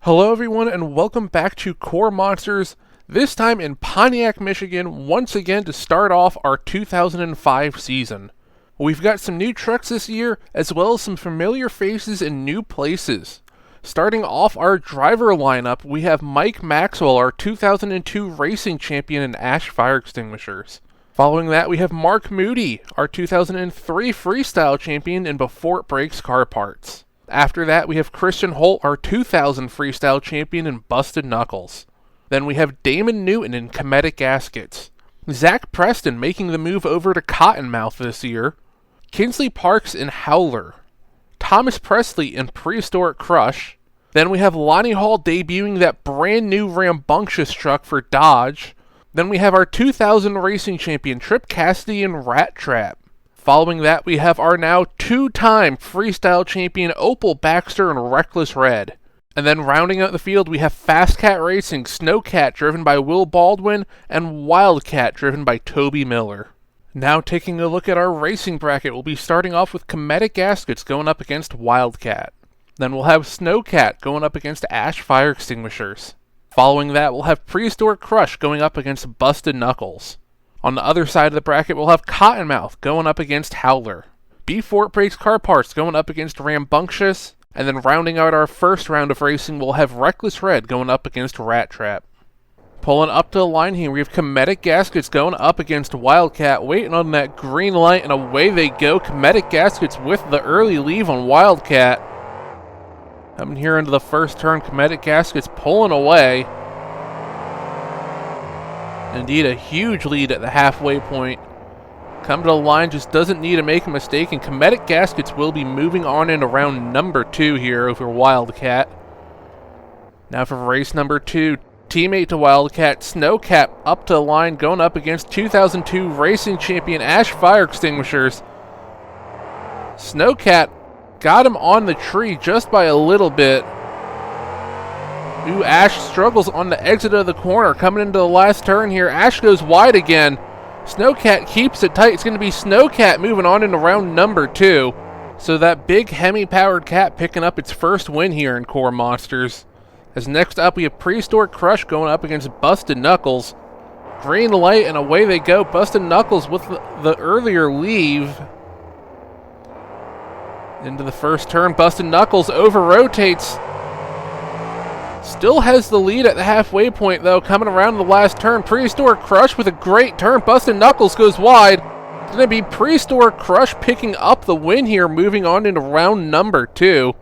Hello everyone and welcome back to KORR Monsters, this time in Pontiac, Michigan, once again to start off our 2005 season. We've got some new trucks this year, as well as some familiar faces in new places. Starting off our driver lineup, we have Mike Maxwell, our 2002 racing champion in Ash Fire Extinguishers. Following that, we have Mark Moody, our 2003 freestyle champion in Before It Breaks car parts. After that, we have Christian Holt, our 2000 freestyle champion in Busted Knuckles. Then we have Damon Newton in Comedic Gaskets. Zach Preston making the move over to Cottonmouth this year. Kinsley Parks in Howler. Thomas Presley in Prehistoric Crush. Then we have Lonnie Hall debuting that brand new rambunctious truck for Dodge. Then we have our 2000 racing champion Trip Cassidy in Rat Trap. Following that, we have our now two-time freestyle champion Opal Baxter in Reckless Red. And then rounding out the field, we have Fast Cat Racing Snowcat driven by Will Baldwin and Wildcat driven by Toby Miller. Now taking a look at our racing bracket, we'll be starting off with Comedic Gaskets going up against Wildcat. Then we'll have Snowcat going up against Ash Fire Extinguishers. Following that, we'll have Prehistoric Crush going up against Busted Knuckles. On the other side of the bracket, we'll have Cottonmouth going up against Howler. Before It Breaks car parts going up against Rambunctious. And then rounding out our first round of racing, we'll have Reckless Red going up against Rat Trap. Pulling up to the line here, we have Comedic Gaskets going up against Wildcat, waiting on that green light, and away they go. Comedic Gaskets with the early leave on Wildcat. Coming here into the first turn, Comedic Gaskets pulling away. Indeed, a huge lead at the halfway point. Coming to the line, just doesn't need to make a mistake, and Comedic Gaskets will be moving on into round number 2 here over Wildcat. Now for race number 2, teammate to Wildcat, Snowcat up to the line, going up against 2002 racing champion Ash Fire Extinguishers. Snowcat got him on the tree just by a little bit. Ooh, Ash struggles on the exit of the corner. Coming into the last turn here, Ash goes wide again. Snowcat keeps it tight. It's going to be Snowcat moving on into round number 2. So that big Hemi-powered cat picking up its first win here in KORR Monsters. As next up, we have Prehistoric Crush going up against Busted Knuckles. Green light, and away they go. Busted Knuckles with the earlier leave. Into the first turn, Busted Knuckles over-rotates. Still has the lead at the halfway point, though. Coming around the last turn, Prehistoric Crush with a great turn. Busted Knuckles goes wide. It's going to be Prehistoric Crush picking up the win here, moving on into round number 2.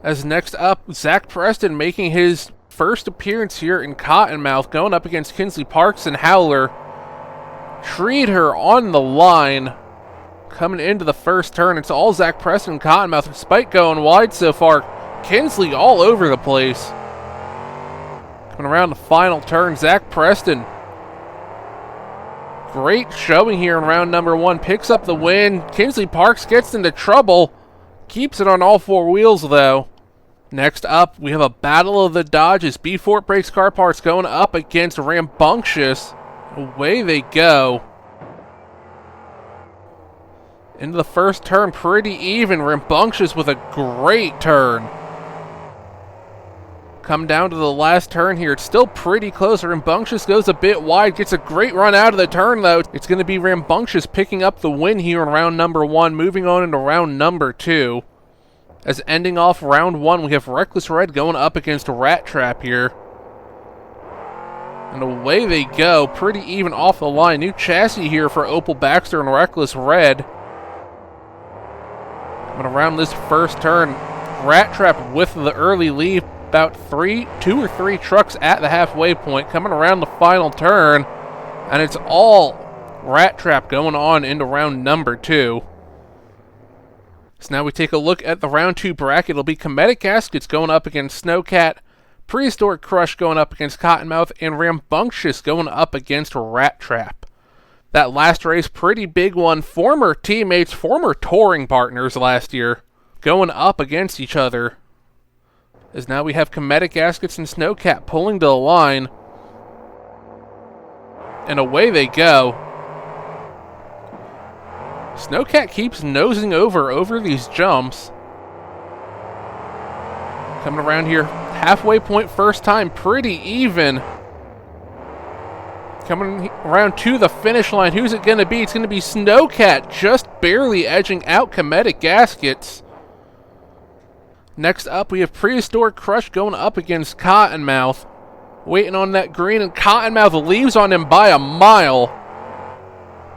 As next up, Zach Preston making his first appearance here in Cottonmouth, going up against Kinsley Parks and Howler. Treed her on the line. Coming into the first turn, it's all Zach Preston and Cottonmouth, despite going wide so far. Kinsley all over the place. Coming around the final turn, Zach Preston. Great showing here in round number 1. Picks up the win. Kinsley Parks gets into trouble. Keeps it on all 4 wheels, though. Next up, we have a battle of the Dodges. Before It Breaks car parts going up against Rambunctious. Away they go. Into the first turn, pretty even. Rambunctious with a great turn. Come down to the last turn here. It's still pretty close. Rambunctious goes a bit wide. Gets a great run out of the turn, though. It's going to be Rambunctious picking up the win here in round number 1. Moving on into round number 2. As ending off round 1, we have Reckless Red going up against Rat Trap here. And away they go. Pretty even off the line. New chassis here for Opal Baxter and Reckless Red. Coming around this first turn, Rat Trap with the early lead. About 2 or 3 trucks at the halfway point. Coming around the final turn, and it's all Rat Trap going on into round number 2. So now we take a look at the round 2 bracket. It'll be Comedic Gaskets going up against Snowcat, Prehistoric Crush going up against Cottonmouth, and Rambunctious going up against Rat Trap. That last race, pretty big one. Former teammates, former touring partners last year, going up against each other. As now we have Comedic Gaskets and Snowcat pulling to the line. And away they go. Snowcat keeps nosing over these jumps. Coming around here, Halfway point first time, pretty even. Coming around to the finish line, who's it going to be? It's going to be Snowcat, just barely edging out Comedic Gaskets. Next up, we have Prehistoric Crush going up against Cottonmouth. Waiting on that green, and Cottonmouth leaves on him by a mile.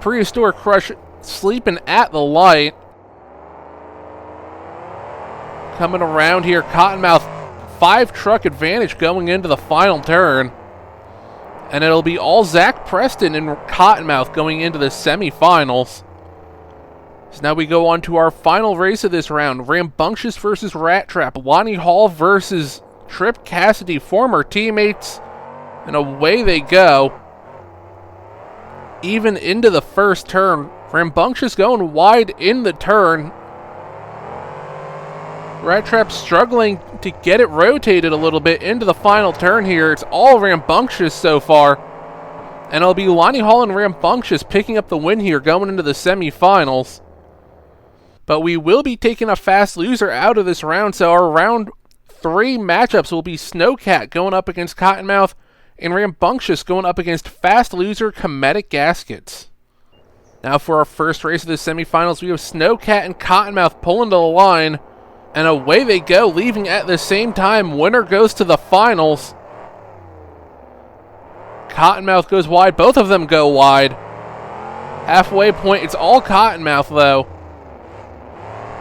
Prehistoric Crush sleeping at the light. Coming around here, Cottonmouth 5-truck advantage going into the final turn. And it'll be all Zach Preston and Cottonmouth going into the semifinals. So now we go on to our final race of this round. Rambunctious versus Rat Trap. Lonnie Hall versus Trip Cassidy, former teammates. And away they go. Even into the first turn. Rambunctious going wide in the turn. Rat Trap struggling to get it rotated a little bit into the final turn here. It's all Rambunctious so far. And it'll be Lonnie Hall and Rambunctious picking up the win here going into the semifinals. But we will be taking a fast loser out of this round. So our round 3 matchups will be Snowcat going up against Cottonmouth and Rambunctious going up against fast loser Comedic Gaskets. Now for our first race of the semifinals, we have Snowcat and Cottonmouth pulling to the line. And away they go, leaving at the same time. Winner goes to the finals. Cottonmouth goes wide. Both of them go wide. Halfway point. It's all Cottonmouth, though.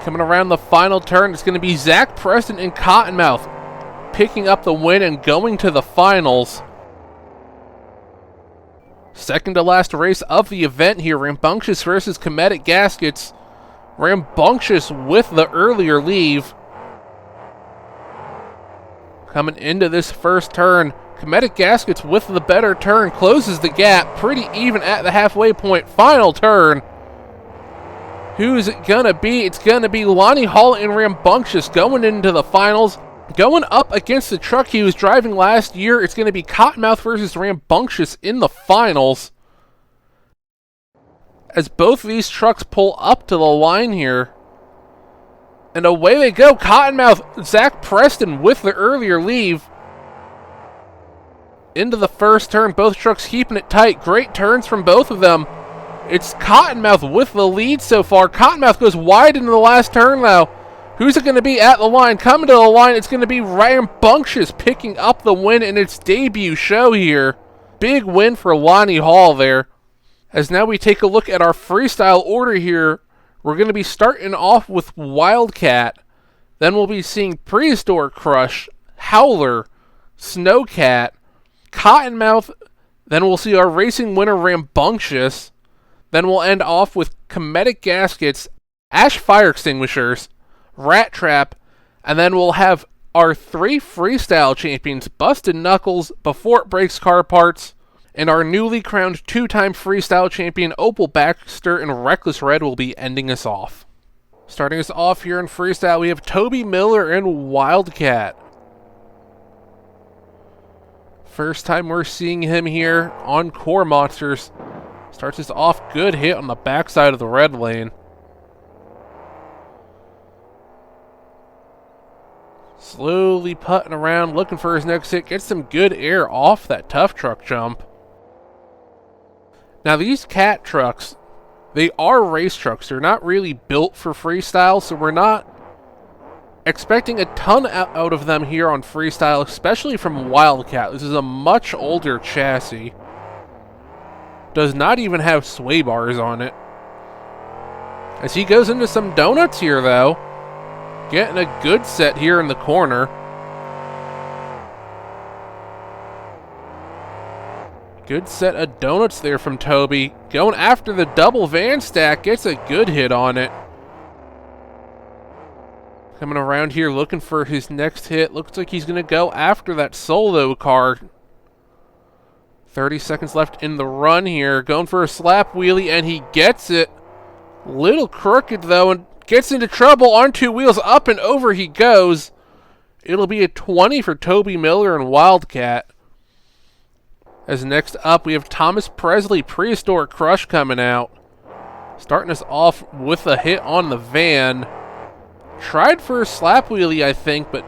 Coming around the final turn, it's going to be Zach Preston and Cottonmouth picking up the win and going to the finals. Second to last race of the event here. Rambunctious versus Comedic Gaskets. Rambunctious with the earlier leave. Coming into this first turn, Comedic Gaskets with the better turn, closes the gap, pretty even at the halfway point. Final turn. Who's it gonna be? It's gonna be Lonnie Hall and Rambunctious going into the finals. Going up against the truck he was driving last year, it's gonna be Cottonmouth versus Rambunctious in the finals. As both of these trucks pull up to the line here. And away they go. Cottonmouth, Zach Preston with the earlier leave. Into the first turn. Both trucks keeping it tight. Great turns from both of them. It's Cottonmouth with the lead so far. Cottonmouth goes wide into the last turn now. Who's it going to be at the line? Coming to the line, it's going to be Rambunctious picking up the win in its debut show here. Big win for Lonnie Hall there. As now we take a look at our freestyle order here, we're going to be starting off with Wildcat. Then we'll be seeing Prehistoric Crush, Howler, Snowcat, Cottonmouth. Then we'll see our racing winner Rambunctious. Then we'll end off with Comedic Gaskets, Ash Fire Extinguishers, Rat Trap, and then we'll have our 3 freestyle champions, Busted Knuckles, Before It Breaks Car Parts, and our newly crowned 2-time freestyle champion, Opal Baxter and Reckless Red will be ending us off. Starting us off here in freestyle, we have Toby Miller and Wildcat. First time we're seeing him here on KORR Monsters. Starts us off, good hit on the backside of the red lane. Slowly putting around, looking for his next hit. Gets some good air off that tough truck jump. Now these cat trucks, they are race trucks. They're not really built for freestyle, so we're not expecting a ton out of them here on freestyle, especially from Wildcat. This is a much older chassis. Does not even have sway bars on it. As he goes into some donuts here, though. Getting a good set here in the corner. Good set of donuts there from Toby. Going after the double van stack. Gets a good hit on it. Coming around here looking for his next hit. Looks like he's going to go after that solo car. 30 seconds left in the run here. Going for a slap wheelie, and he gets it. Little crooked, though, and gets into trouble on 2 wheels. Up and over he goes. It'll be a 20 for Toby Miller and Wildcat. As next up, we have Thomas Presley, Prehistoric Crush coming out. Starting us off with a hit on the van. Tried for a slap wheelie, I think, but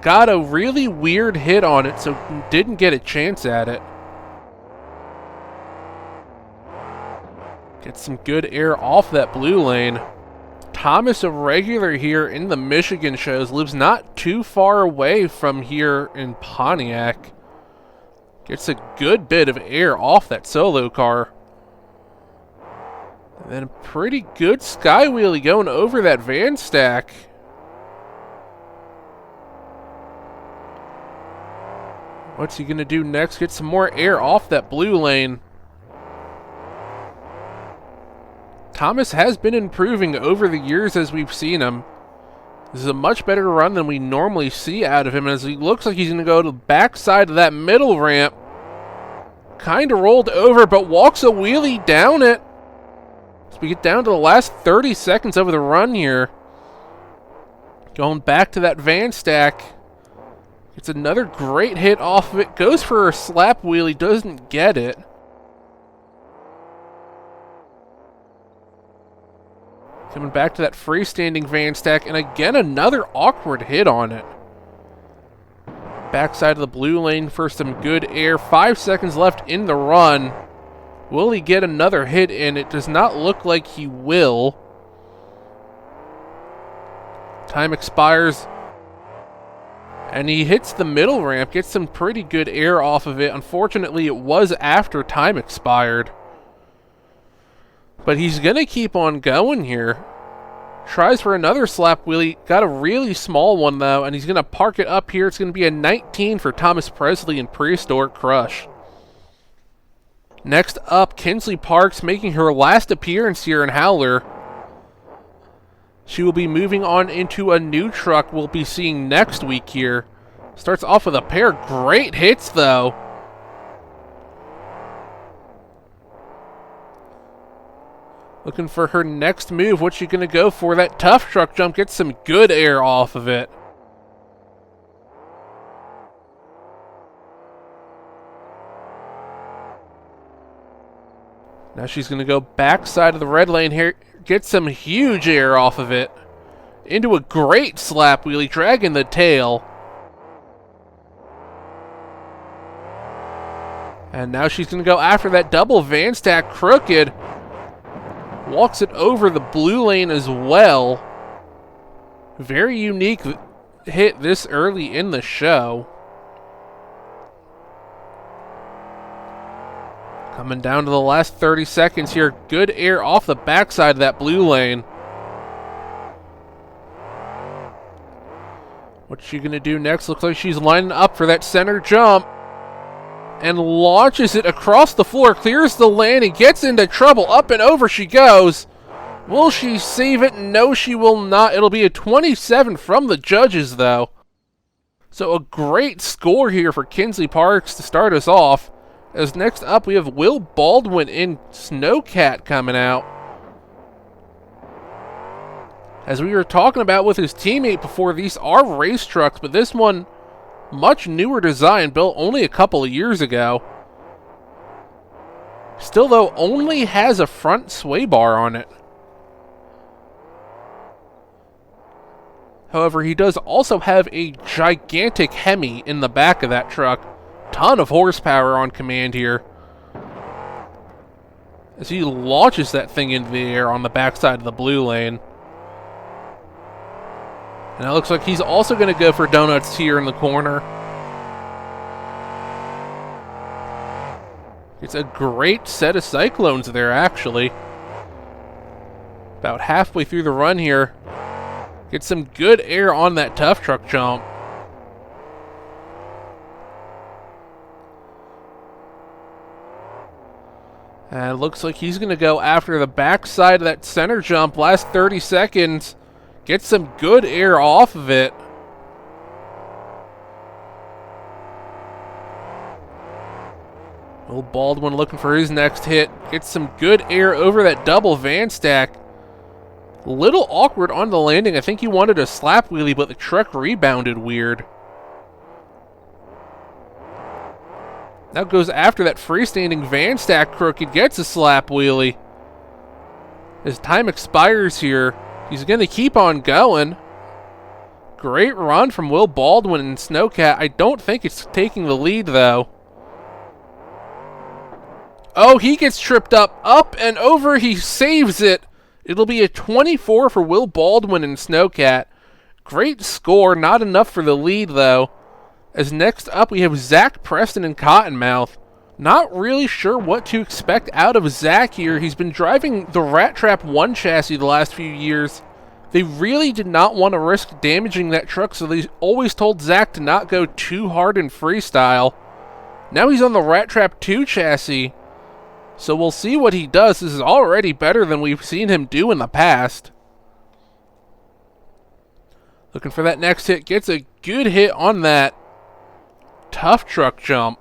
got a really weird hit on it, so didn't get a chance at it. Get some good air off that blue lane. Thomas, a regular here in the Michigan shows, lives not too far away from here in Pontiac. Gets a good bit of air off that solo car. And then a pretty good sky wheelie going over that van stack. What's he going to do next? Get some more air off that blue lane. Thomas has been improving over the years as we've seen him. This is a much better run than we normally see out of him, as he looks like he's going to go to the backside of that middle ramp. Kind of rolled over, but walks a wheelie down it. So we get down to the last 30 seconds of the run here. Going back to that van stack. Gets another great hit off of it. Goes for a slap wheelie, doesn't get it. Coming back to that freestanding van stack, and again another awkward hit on it. Backside of the blue lane for some good air. 5 seconds left in the run. Will he get another hit in? It does not look like he will. Time expires. And he hits the middle ramp, gets some pretty good air off of it. Unfortunately, it was after time expired. But he's going to keep on going here. Tries for another slap wheelie. Got a really small one, though, and he's going to park it up here. It's going to be a 19 for Thomas Presley in Prehistoric Crush. Next up, Kinsley Parks making her last appearance here in Howler. She will be moving on into a new truck we'll be seeing next week here. Starts off with a pair of great hits, though. Looking for her next move. What's she going to go for? That tough truck jump. Gets some good air off of it. Now she's going to go backside of the red lane here. Get some huge air off of it. Into a great slap wheelie. Dragging the tail. And now she's going to go after that double van stack crooked. Walks it over the blue lane as well. Very unique hit this early in the show. Coming down to the last 30 seconds here. Good air off the backside of that blue lane. What's she going to do next? Looks like she's lining up for that center jump. And launches it across the floor, clears the landing, gets into trouble, up and over she goes. Will she save it? No, she will not. It'll be a 27 from the judges, though. So a great score here for Kinsley Parks to start us off. As next up, we have Will Baldwin in Snowcat coming out. As we were talking about with his teammate before, these are race trucks, but this one, much newer design, built only a couple of years ago. Still, though, only has a front sway bar on it. However, he does also have a gigantic Hemi in the back of that truck. Ton of horsepower on command here. As he launches that thing into the air on the backside of the blue lane. And it looks like he's also going to go for donuts here in the corner. It's a great set of cyclones there, actually. About halfway through the run here. Get some good air on that tough truck jump. And it looks like he's going to go after the backside of that center jump. Last 30 seconds. Get some good air off of it. Will Baldwin looking for his next hit. Gets some good air over that double van stack. A little awkward on the landing. I think he wanted a slap wheelie, but the truck rebounded weird. Now goes after that freestanding van stack crooked. Gets a slap wheelie. As time expires here, he's going to keep on going. Great run from Will Baldwin and Snowcat. I don't think it's taking the lead, though. Oh, he gets tripped up and over. He saves it. It'll be a 24 for Will Baldwin and Snowcat. Great score. Not enough for the lead, though. As next up, we have Zach Preston and Cottonmouth. Not really sure what to expect out of Zach here. He's been driving the Rat Trap 1 chassis the last few years. They really did not want to risk damaging that truck, so they always told Zach to not go too hard in freestyle. Now he's on the Rat Trap 2 chassis, so we'll see what he does. This is already better than we've seen him do in the past. Looking for that next hit. Gets a good hit on that tough truck jump.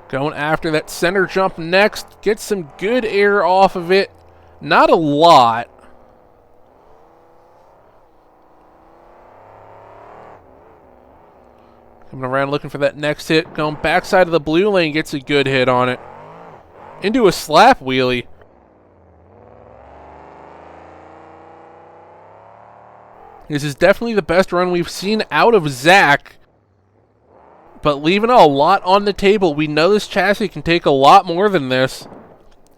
Going after that center jump next. Gets some good air off of it. Not a lot. Coming around looking for that next hit. Going backside of the blue lane. Gets a good hit on it. Into a slap wheelie. This is definitely the best run we've seen out of Zach. But leaving a lot on the table. We know this chassis can take a lot more than this.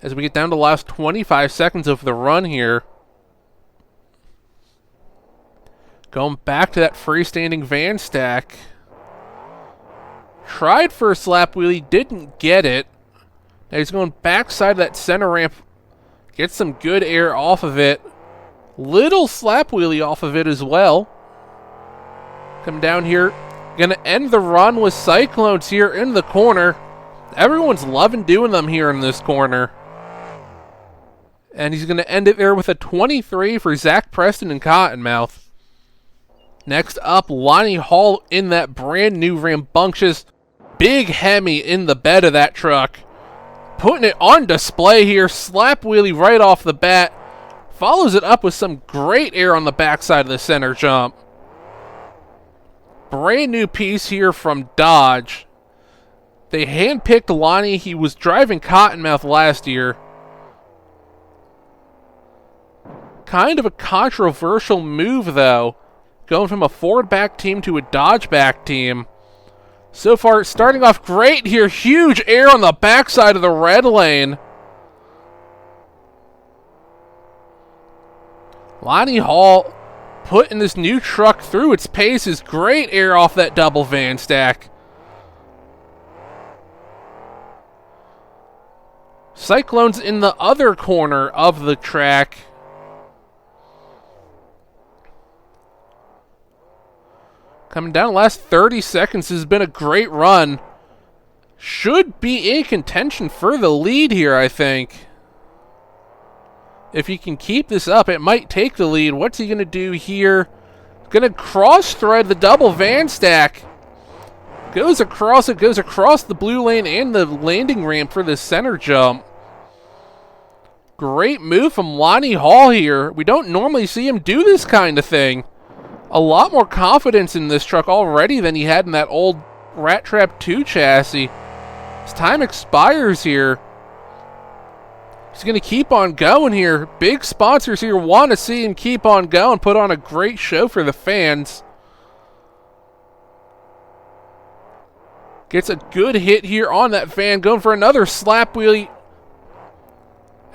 As we get down to the last 25 seconds of the run here. Going back to that freestanding van stack. Tried for a slap wheelie, didn't get it. Now he's going backside of that center ramp. Gets some good air off of it. Little slap wheelie off of it as well. Come down here. Gonna end the run with Cyclones here in the corner. Everyone's loving doing them here in this corner. And he's gonna end it there with a 23 for Zach Preston and Cottonmouth. Next up, Lonnie Hall in that brand new rambunctious big Hemi in the bed of that truck. Putting it on display here. Slap wheelie right off the bat. Follows it up with some great air on the backside of the center jump. Brand new piece here from Dodge. They handpicked Lonnie. He was driving Cottonmouth last year. Kind of a controversial move, though. Going from a Ford back team to a Dodge back team. So far, starting off great here. Huge air on the backside of the red lane. Lonnie Hall putting this new truck through its paces. Great air off that double van stack. Cyclones in the other corner of the track. Coming down the last 30 seconds. This has been a great run. Should be in contention for the lead here, I think. If he can keep this up, it might take the lead. What's he going to do here? Going to cross-thread the double van stack. Goes across it, goes across the blue lane and the landing ramp for the center jump. Great move from Lonnie Hall here. We don't normally see him do this kind of thing. A lot more confidence in this truck already than he had in that old Rat Trap 2 chassis. His time expires here. He's going to keep on going here. Big sponsors here want to see him keep on going. Put on a great show for the fans. Gets a good hit here on that van. Going for another slap wheelie.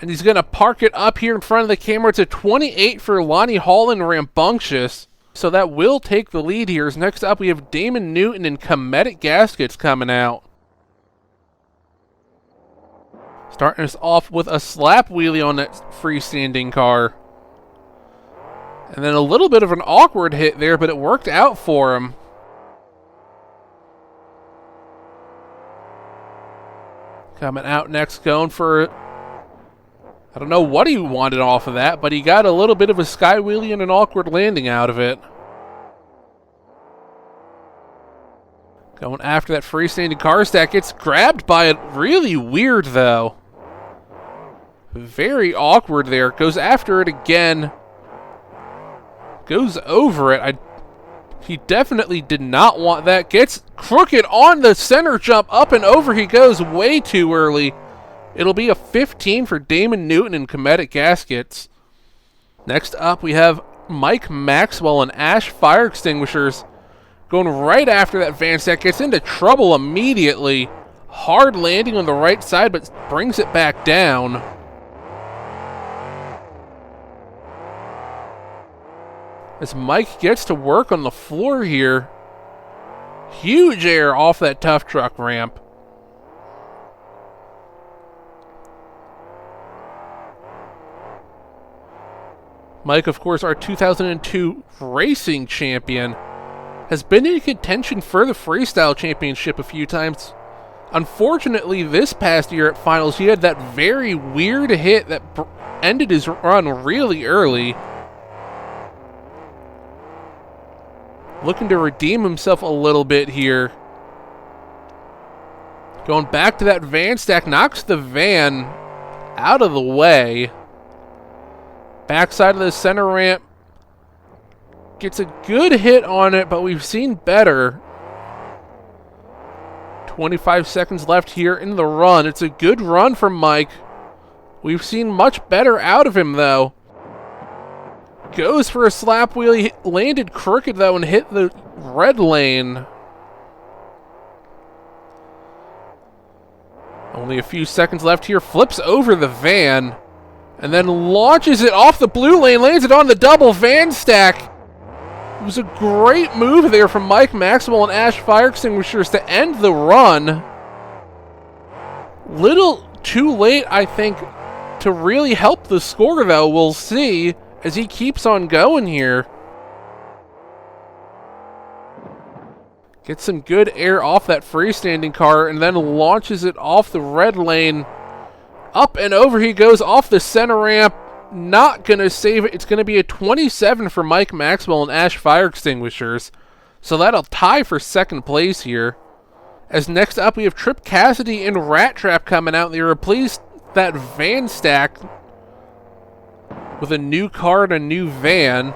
And he's going to park it up here in front of the camera. It's a 28 for Lonnie Hall and Rambunctious. So that will take the lead here. Next up, we have Damon Newton and Cometic Gaskets coming out. Starting us off with a slap wheelie on that freestanding car. And then a little bit of an awkward hit there, but it worked out for him. Coming out next, going for... I don't know what he wanted off of that, but he got a little bit of a sky wheelie and an awkward landing out of it. Going after that freestanding car stack. Gets grabbed by it. Really weird, though. Very awkward there. Goes after it again. Goes over it. He definitely did not want that. Gets crooked on the center jump. Up and over he goes way too early. It'll be a 15 for Damon Newton and Cometic Gaskets. Next up, we have Mike Maxwell and Ash Fire Extinguishers going right after that Van Stack. Gets into trouble immediately. Hard landing on the right side, but brings it back down. As Mike gets to work on the floor here. Huge air off that tough truck ramp. Mike, of course, our 2002 racing champion, has been in contention for the Freestyle Championship a few times. Unfortunately, this past year at finals, he had that very weird hit that ended his run really early. Looking to redeem himself a little bit here. Going back to that van stack, knocks the van out of the way. Backside of the center ramp. Gets a good hit on it, but we've seen better. 25 seconds left here in the run. It's a good run from Mike. We've seen much better out of him, though. Goes for a slap wheel. He landed crooked, though, and hit the red lane. Only a few seconds left here. Flips over the van. And then launches it off the blue lane. Lands it on the double van stack. It was a great move there from Mike Maxwell and Ash Fire Extinguishers to end the run. Little too late, I think, to really help the score, though. We'll see as he keeps on going here. Gets some good air off that freestanding car and then launches it off the red lane. Up and over he goes off the center ramp. Not going to save it. It's going to be a 27 for Mike Maxwell and Ash Fire Extinguishers. So that'll tie for second place here. As next up we have Trip Cassidy and Rat Trap coming out. They replaced that van stack with a new car and a new van.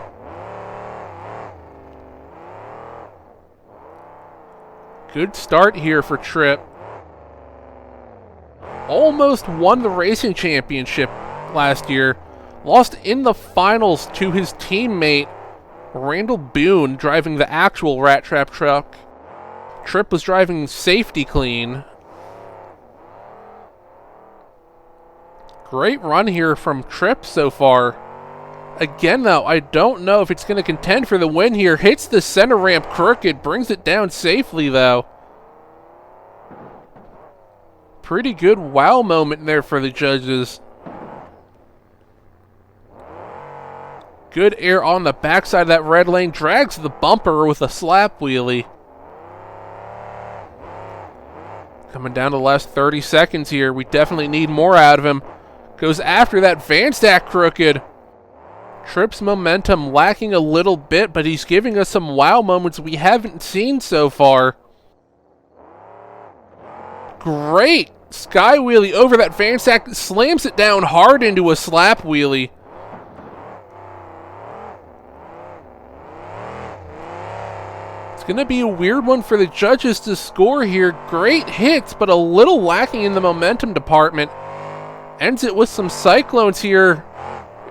Good start here for Trip. Almost won the racing championship last year. Lost in the finals to his teammate, Randall Boone, driving the actual Rat Trap truck. Trip was driving Safety Clean. Great run here from Trip so far. Again, though, I don't know if it's going to contend for the win here. Hits the center ramp crooked, brings it down safely, though. Pretty good wow moment there for the judges. Good air on the backside of that red lane. Drags the bumper with a slap wheelie. Coming down to the last 30 seconds here. We definitely need more out of him. Goes after that van stack crooked. Trip's momentum lacking a little bit, but he's giving us some wow moments we haven't seen so far. Great sky wheelie over that van stack. Slams it down hard into a slap wheelie. It's going to be a weird one for the judges to score here. Great hits, but a little lacking in the momentum department. Ends it with some cyclones here.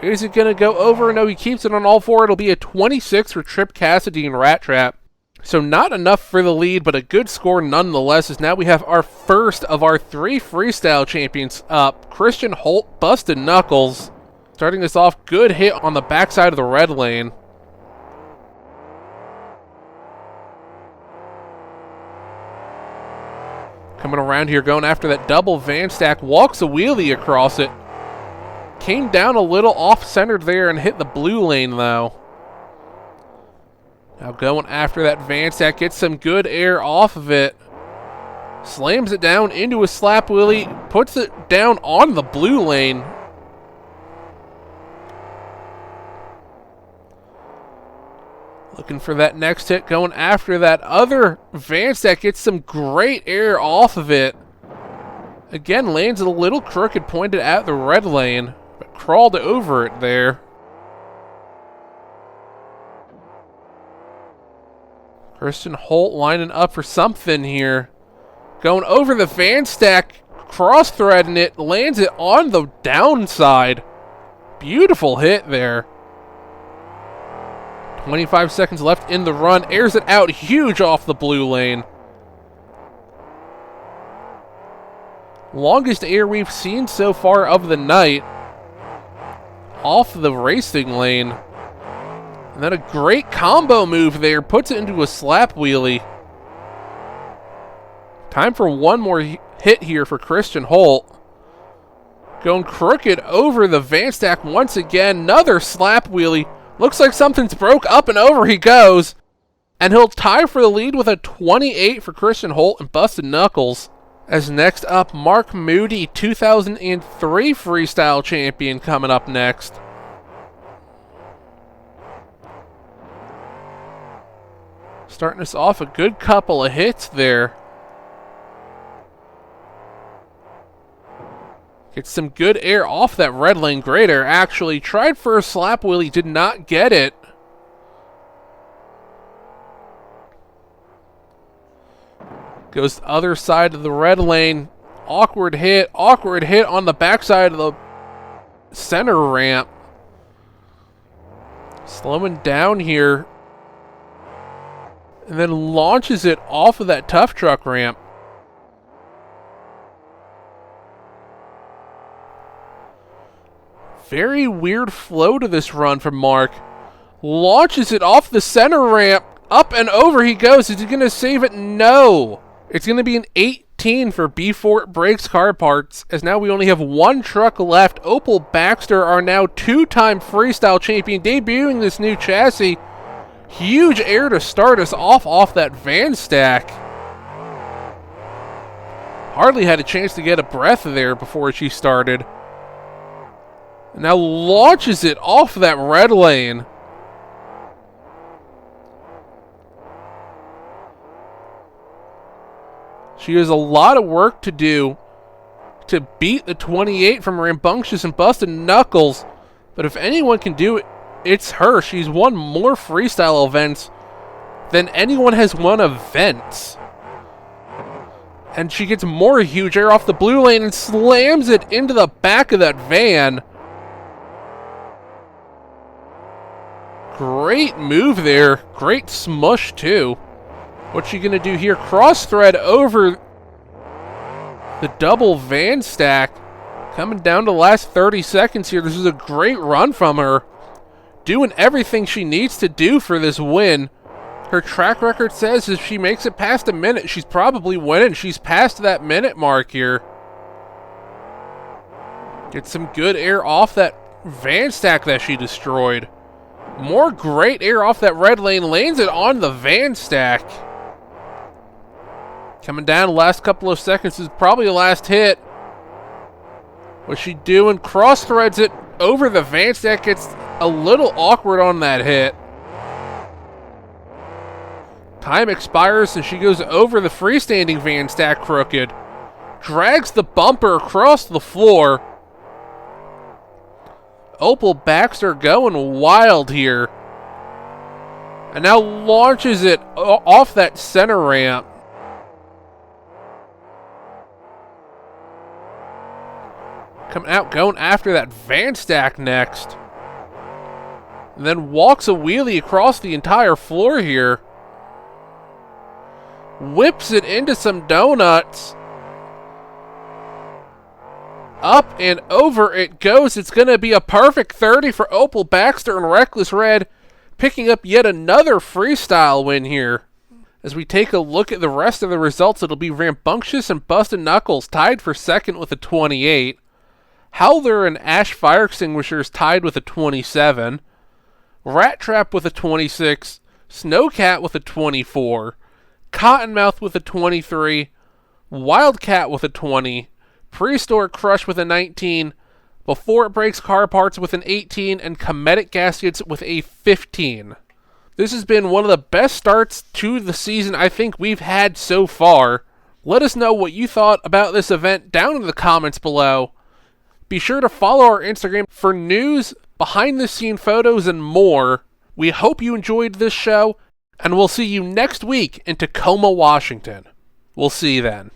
Is it going to go over? No, he keeps it on all four. It'll be a 26 for Trip Cassidy and Rat Trap. So not enough for the lead, but a good score nonetheless, as now we have our first of our 3 freestyle champions up. Christian Holt, Busted Knuckles. Starting us off, good hit on the backside of the red lane. Coming around here, going after that double van stack, walks a wheelie across it. Came down a little off-centered there and hit the blue lane, though. Now going after that van stack, gets some good air off of it. Slams it down into a slap wheelie, puts it down on the blue lane. Looking for that next hit, going after that other van stack, gets some great air off of it. Again, lands a little crooked, pointed at the red lane, but crawled over it there. Christian Holt lining up for something here. Going over the van stack, cross-threading it, lands it on the downside. Beautiful hit there. 25 seconds left in the run. Airs it out huge off the blue lane. Longest air we've seen so far of the night. Off the racing lane. And then a great combo move there. Puts it into a slap wheelie. Time for one more hit here for Christian Holt. Going crooked over the van stack once again. Another slap wheelie. Looks like something's broke. Up and over he goes. And he'll tie for the lead with a 28 for Christian Holt and Busted Knuckles. As next up, Mark Moody, 2003 Freestyle Champion, coming up next. Starting us off a good couple of hits there. Gets some good air off that red lane. Great air, actually. Tried for a slap wheelie, did not get it. Goes to the other side of the red lane. Awkward hit on the backside of the center ramp. Slowing down here. And then launches it off of that tough truck ramp. Very weird flow to this run from Mark. Launches it off the center ramp. Up and over he goes. Is he going to save it? No. It's going to be an 18 for B4 Brakes Car Parts, as now we only have one truck left. Opal Baxter, our now two-time Freestyle Champion, debuting this new chassis. Huge air to start us off that van stack. Hardly had a chance to get a breath there before she started. Now launches it off that red lane. She has a lot of work to do to beat the 28 from Rambunctious and Busted Knuckles. But if anyone can do it, it's her. She's won more freestyle events than anyone has won events. And she gets more huge air off the blue lane and slams it into the back of that van. Great move there. Great smush too. What's she going to do here? Cross thread over the double van stack. Coming down to the last 30 seconds here. This is a great run from her. Doing everything she needs to do for this win. Her track record says if she makes it past a minute, she's probably winning. She's past that minute mark here. Get some good air off that van stack that she destroyed. More great air off that red lane. Lands it on the van stack. Coming down the last couple of seconds is probably the last hit. What's she doing? Cross threads it over the van stack. Gets a little awkward on that hit. Time expires and she goes over the freestanding van stack crooked. Drags the bumper across the floor. Opal Baxter going wild here. And now launches it off that center ramp. Coming out, going after that van stack next. And then walks a wheelie across the entire floor here. Whips it into some donuts. Up and over it goes. It's going to be a perfect 30 for Opal Baxter and Reckless Red, picking up yet another freestyle win here. As we take a look at the rest of the results, it'll be Rambunctious and Busted Knuckles tied for second with a 28. Howler and Ash Fire Extinguishers tied with a 27. Rat Trap with a 26. Snowcat with a 24. Cottonmouth with a 23. Wildcat with a 20. Prehistoric Crush with a 19. Before It Breaks Car Parts with an 18. And Cometic Gaskets with a 15. This has been one of the best starts to the season I think we've had so far. Let us know what you thought about this event down in the comments below. Be sure to follow our Instagram for news, behind-the-scene photos, and more. We hope you enjoyed this show, and we'll see you next week in Tacoma, Washington. We'll see you then.